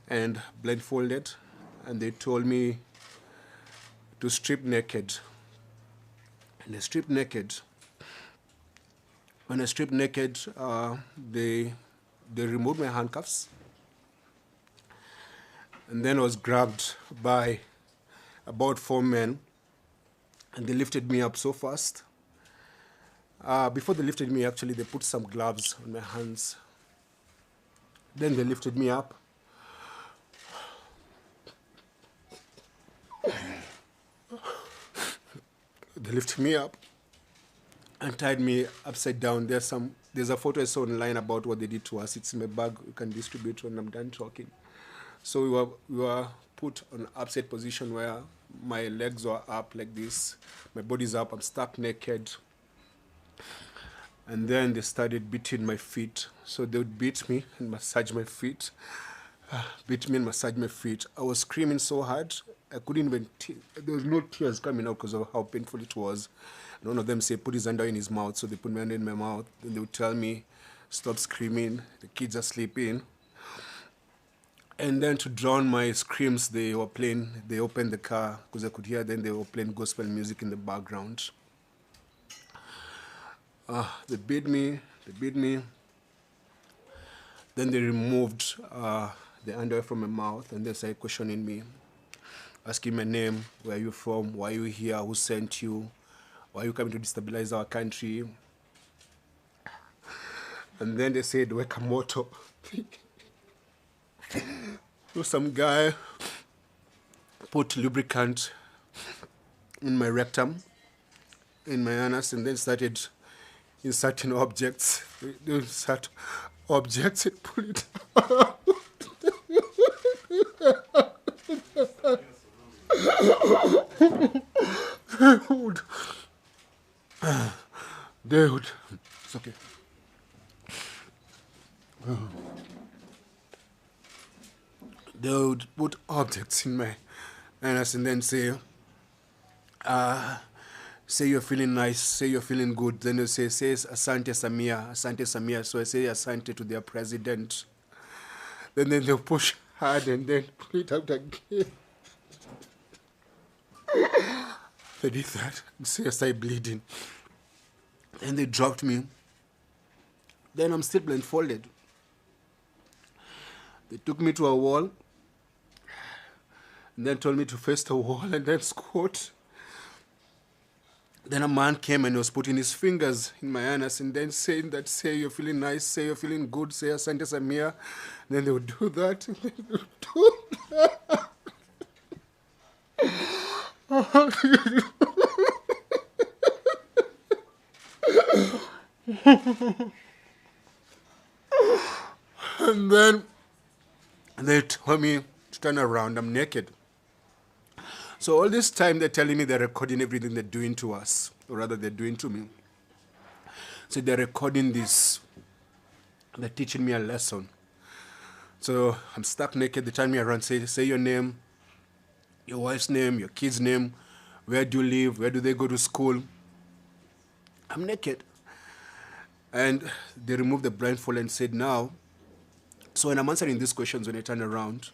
and blindfolded, and they told me to strip naked. And I stripped naked. When I stripped naked, they removed my handcuffs, and then I was grabbed by about 4 men, and they lifted me up so fast. Before they lifted me, actually, they put some gloves on my hands. Then they lifted me up. They lifted me up and tied me upside down. There's a photo I saw online about what they did to us. It's in my bag. You can distribute when I'm done talking. So we were put on an upside position where my legs were up like this. My body's up. I'm stuck naked. And then they started beating my feet. So they would beat me and massage my feet. Beat me and massage my feet. I was screaming so hard, I couldn't even, there was no tears coming out because of how painful it was. And one of them said, put his hand in his mouth. So they put my hand in my mouth. Then they would tell me, stop screaming. The kids are sleeping. And then to drown my screams, they opened the car because I could hear them. They were playing gospel music in the background. They beat me. Then they removed the underwear from my mouth, and they started questioning me, asking my name, where are you from, why are you here, who sent you, why are you coming to destabilize our country? And then they said, Wekamoto. So some guy put lubricant in my rectum, in my anus, and then started inserting objects. They insert objects and pull it out. Dude, it's okay. They would put objects in my anus and then say you're feeling nice, say you're feeling good. Then they say Asante Samia, Asante Samia. So I say Asante to their president. Then they'll push hard and then pull it out again. They did that. So I started bleeding. And they dropped me. Then I'm still blindfolded. They took me to a wall and then told me to face the wall and then squat. Then a man came and was putting his fingers in my anus and then saying that, say you're feeling nice, say you're feeling good, say Asante Samia. Then they would do that, and then they would do that. And then they told me to turn around, I'm naked. So all this time they're telling me they're recording everything they're doing to us, or rather they're doing to me. So they're recording this. They're teaching me a lesson. So I'm stuck naked. They turn me around, say your name, your wife's name, your kid's name, where do you live, where do they go to school. I'm naked. And they removed the blindfold and said, now, so when I'm answering these questions, when I turn around,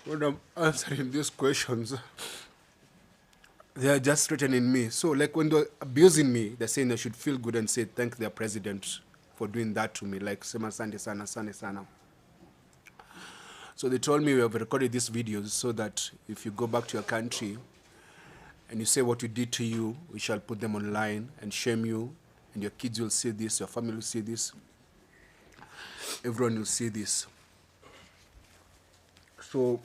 when I'm answering these questions, they are just threatening me. So like when they're abusing me, they're saying they should feel good and say thank their president for doing that to me, like Sema Sande Sana, Sande Sana. So they told me we have recorded these videos so that if you go back to your country and you say what we did to you, we shall put them online and shame you, and your kids will see this, your family will see this, everyone will see this. So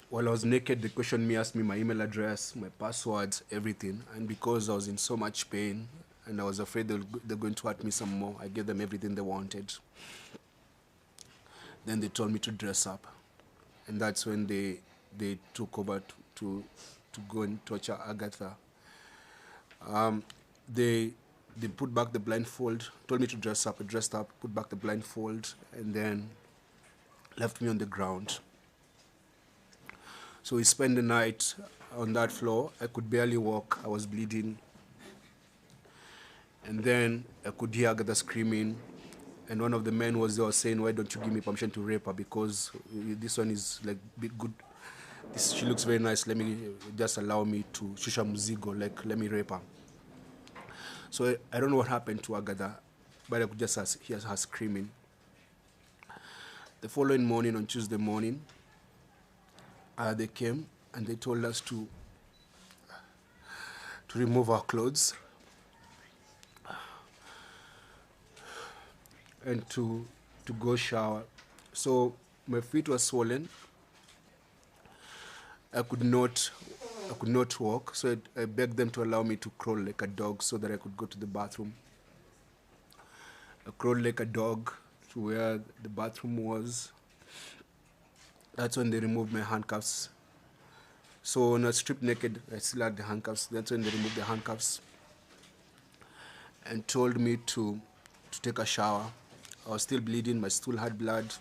while I was naked, they questioned me, asked me my email address, my passwords, everything. And because I was in so much pain and I was afraid they're going to hurt me some more, I gave them everything they wanted. Then they told me to dress up. And that's when they took over to go and torture Agatha. They put back the blindfold, told me to dress up. I dressed up, put back the blindfold, and then left me on the ground. So we spent the night on that floor. I could barely walk. I was bleeding. And then I could hear Agatha screaming. And one of the men was there saying, why don't you give me permission to rape her? Because this one is like big good. She looks very nice. Let me just allow me to shusha muzigo, like let me rape her. So I don't know what happened to Agatha, but I could just hear her screaming. The following morning, on Tuesday morning, they came and they told us to remove our clothes and to go shower. So my feet were swollen. I could not walk. So I begged them to allow me to crawl like a dog so that I could go to the bathroom. I crawled like a dog to where the bathroom was. That's when they removed my handcuffs. So when I was stripped naked, I still had the handcuffs. That's when they removed the handcuffs and told me to take a shower. I was still bleeding. My stool had blood.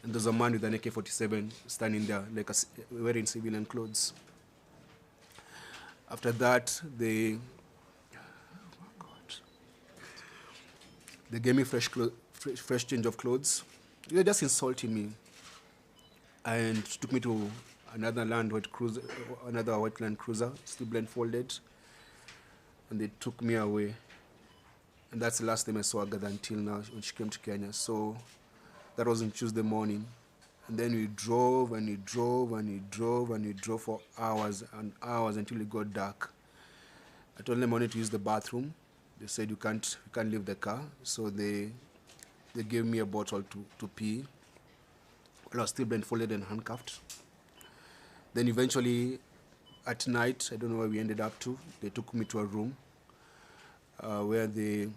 And there's a man with an AK-47 standing there, like wearing civilian clothes. After that, they gave me fresh change of clothes. They were just insulting me, and took me to another another white Land Cruiser, still blindfolded, and they took me away. And that's the last time I saw Agatha until now when she came to Kenya. So that was on Tuesday morning. And then we drove and we drove and we drove and we drove for hours and hours until it got dark. I told them I wanted to use the bathroom. They said you can't leave the car. So they gave me a bottle to pee. I was still blindfolded and handcuffed. Then eventually at night, I don't know where we ended up to, they took me to a room where they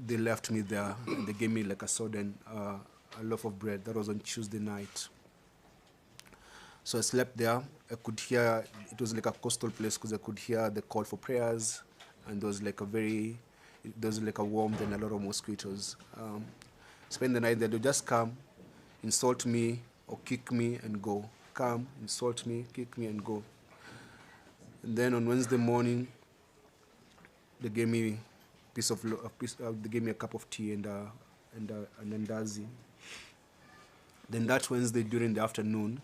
left me there and they gave me like a soda and a loaf of bread. That was on Tuesday night. So I slept there. I could hear, it was like a coastal place because I could hear the call for prayers, and there was like a warmth and a lot of mosquitoes. Spend the night there. They'll just come, insult me or kick me and go. Come, insult me, kick me and go. And then on Wednesday morning, they gave me they gave me a cup of tea and an andazi. Then that Wednesday during the afternoon,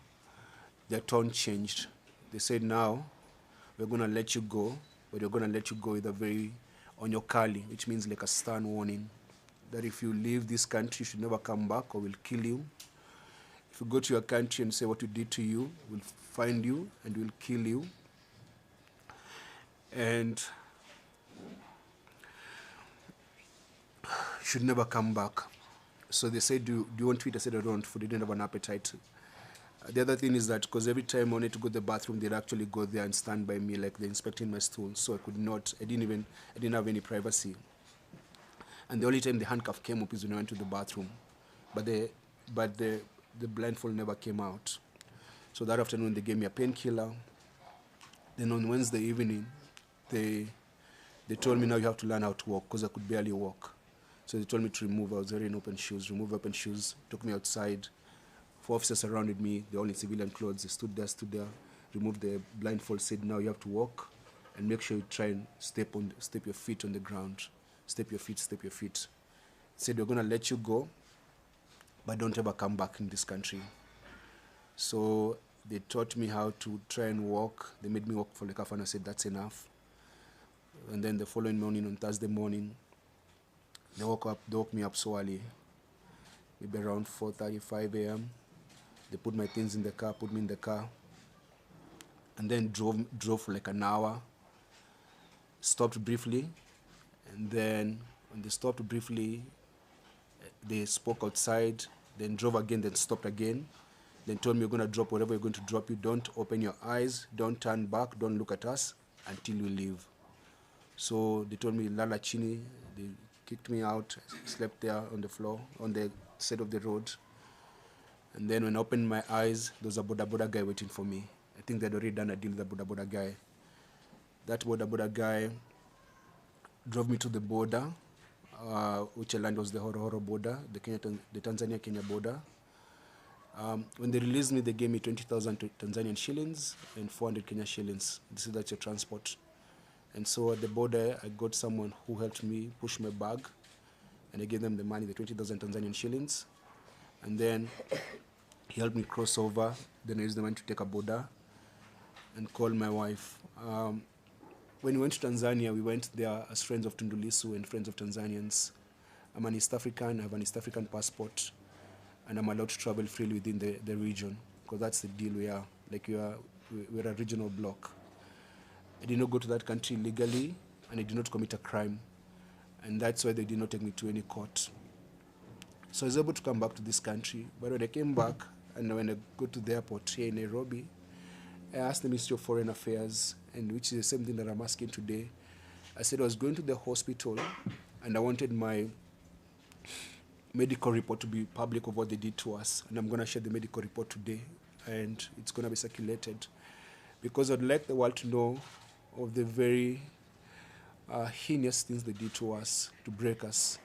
their tone changed. They said, now we're going to let you go, but we're going to let you go with a very onyokali, which means like a stern warning, that if you leave this country, you should never come back or we'll kill you. If you go to your country and say what we did to you, we'll find you and we'll kill you. And you should never come back. So they said, do you want to eat? I said, I don't want food. I didn't have an appetite. The other thing is that because every time I wanted to go to the bathroom, they'd actually go there and stand by me like they're inspecting my stool. So I didn't have any privacy. And the only time the handcuff came up is when I went to the bathroom. But the blindfold never came out. So that afternoon, they gave me a painkiller. Then on Wednesday evening, they told me now you have to learn how to walk because I could barely walk. So they told me to remove. I was wearing open shoes. Remove open shoes. Took me outside. 4 officers surrounded me. They're all in civilian clothes. They stood there. Removed the blindfold. Said now you have to walk, and make sure you try and step your feet on the ground. Step your feet. Said we're gonna let you go, but don't ever come back in this country. So they taught me how to try and walk. They made me walk for like half an hour. I said that's enough. And then the following morning, on Thursday morning, they woke me up so early, maybe around 4:35 a.m. They put my things in the car, put me in the car, and then drove for like an hour, stopped briefly, and then when they stopped briefly, they spoke outside, then drove again, then stopped again, then told me, you're going to drop whatever you're going to drop. You don't open your eyes, don't turn back, don't look at us until you leave. So they told me, lala chini. They kicked me out, slept there on the floor, on the side of the road. And then when I opened my eyes, there was a boda boda guy waiting for me. I think they'd already done a deal with the boda boda guy. That boda boda guy drove me to the border, which land was the Horo border, the Tanzania-Kenya border. When they released me, they gave me 20,000 Tanzanian shillings and 400 Kenya shillings. This is that's your transport. And so at the border, I got someone who helped me push my bag, and I gave them the money, the 20,000 Tanzanian shillings. And then he helped me cross over. Then I used the money to take a border and call my wife. When we went to Tanzania, we went there as friends of Tundu Lissu and friends of Tanzanians. I'm an East African, I have an East African passport, and I'm allowed to travel freely within the region, because that's the deal we are. Like we're a regional bloc. I did not go to that country legally, and I did not commit a crime. And that's why they did not take me to any court. So I was able to come back to this country. But when I came back, and when I go to the airport here in Nairobi, I asked the Ministry of Foreign Affairs, and which is the same thing that I'm asking today. I said I was going to the hospital, and I wanted my medical report to be public of what they did to us. And I'm going to share the medical report today, and it's going to be circulated. Because I'd like the world to know of the very heinous things they did to us, to break us.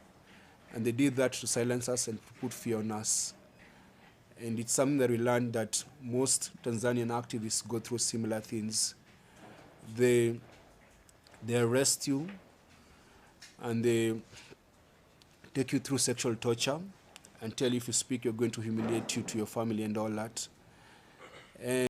And they did that to silence us and to put fear on us. And it's something that we learned, that most Tanzanian activists go through similar things. They arrest you, and they take you through sexual torture and tell you if you speak, you're going to humiliate you to your family and all that. And